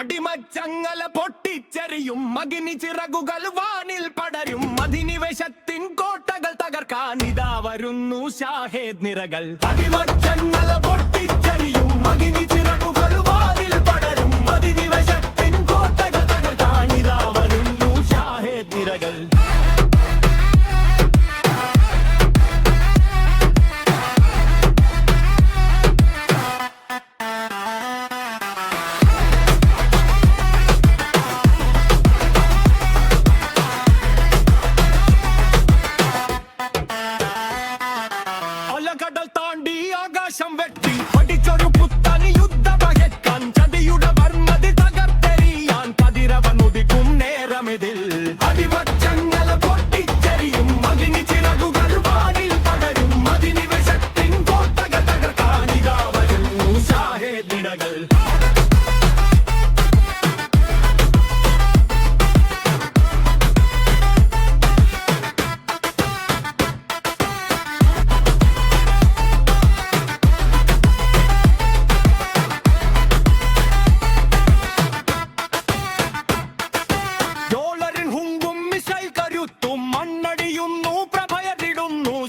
അടിമച്ചങ്ങല പൊട്ടിച്ചെറിയും അഗ്നി ചിറകുകൾ വാനിൽ പടരും അധിനിവേശത്തിൻ കോട്ടകൾ തകർക്കാൻ ഇതാ വരുന്നു ഷാഹേദ് നിരകൾ. അടിമച്ചങ്ങല പൊട്ടിച്ചെറിയും അഗ്നി ചിറകുകൾ വാനിൽ പടരും അധിനിവേശത്തിൻ കോട്ടകൾ തകർക്കാൻ ഇതാ വരുന്നു ഷാഹേദ് നിരകൾ. കടൽ താണ്ടി ആകാശം വെട്ടി പഠിച്ചൊരു പുത്തൻ യുദ്ധമകറ്റാൻ ചതിയുടെ വർമ്മതി തകർത്തെറിയാൻ കതിരവൻ ഉദിക്കും നേരമിതിൽ. അടിമച്ചങ്ങല പൊട്ടിച്ചെറിയും അഗ്നി ചിറകുകൾ വാനിൽ പടരും അധിനിവേശത്തിൻ കോട്ടകൾ തകർക്കാൻ ഇതാ വരുന്നു ഷാഹേദ് നിരകൾ.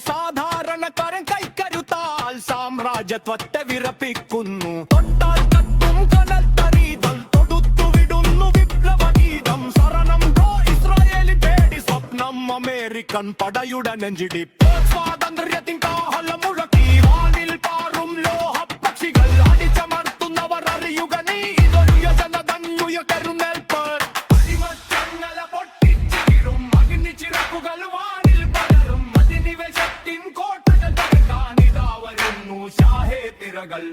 സാധാരണക്കാരൻ കൈക്കരുത്താൽ സാമ്രാജ്യത്വത്തെ വിറപ്പിക്കുന്നു. തൊട്ടാൽ കത്തും കനൽത്തരീതൽ തൊടുത്തുവിടുന്നു വിപ്ലവഗീതം. ശരണം ഗോ ഇസ്രായേലി പേടി സ്വപ്നം അമേരിക്കൻ പടയുടെ നെഞ്ചിടിപ്പ്. സ്വാതന്ത്ര്യത്തിൻ കാഹളം മുഴക്കി വാനിൽ പാറും ലോഹപ്പക്ഷികൾ അടിച്ചമർത്തുന്നവർ അറിയുക നീ ഇതൊരു യജനതന്നുയരുന്നേൽപ്പ്. അടിമച്ചങ്ങല പൊട്ടിച്ചിരും അഗ്നി ചിറകുകൾ വാനിൽ പടരും അധിനിവേശത്തിൻ കോട്ടകൾ തകർക്കാൻ ഇതാ വരുന്നു ഷാഹേദ് നിരകൾ.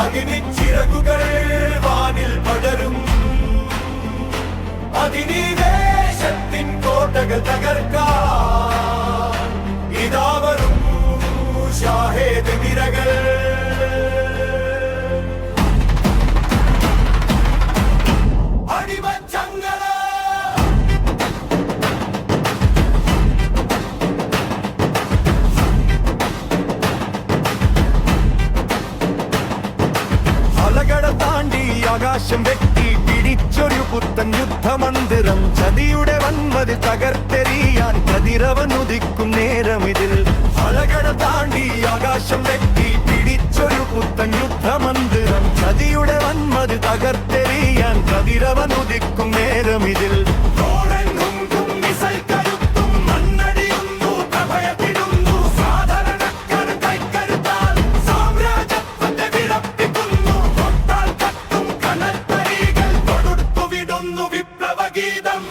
അഗ്നിച്ചിറകുകൾ വാനിൽ പടരും അധിനിവേശത്തിൻ കോട്ടകൾ തകർക്കാൻ ഇതാ വരും ഷാഹേദ് നിരകൾ. അടിമച്ചങ്ങല താണ്ടി ആകാശം വെട്ടി പിടിച്ചൊരു പുത്തൻ യുദ്ധമന്ദിരം. ചതിയുടെ വന്മതി തകർത്തെറിയാൻ കതിരവൻ ഉദിക്കും നേരമിതിൽ. അലകട താണ്ടി ആകാശം വെട്ടി പിടിച്ചൊരു പുത്തൻ യുദ്ധമന്ദിരം. ചതിയുടെ വന്മതി തകർത്തെറിയാൻ കതിരവൻ ഉദിക്കും നേരമിതിൽ. വിപ്ലവഗീതം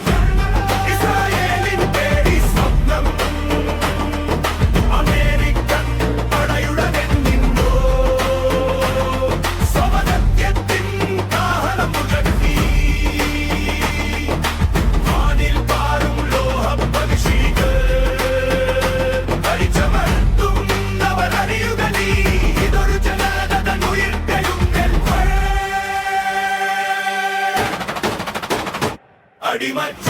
ഇസ്രായേലിൻ പേടി സ്വപ്നം അമേരിക്കൻ പടയുടെ നിന്നോ സ്വാതന്ത്ര്യത്തിൻ കാഹളം മുഴക്കി വാനിൽ പാറും ലോഹപ്പക്ഷികൾ അടിച്ചമർത്തുന്നവരറിയുക നീ ഇതൊരു ജനതൻ ഉയർത്തെഴുന്നേൽപ്പ്. അടിമച്ച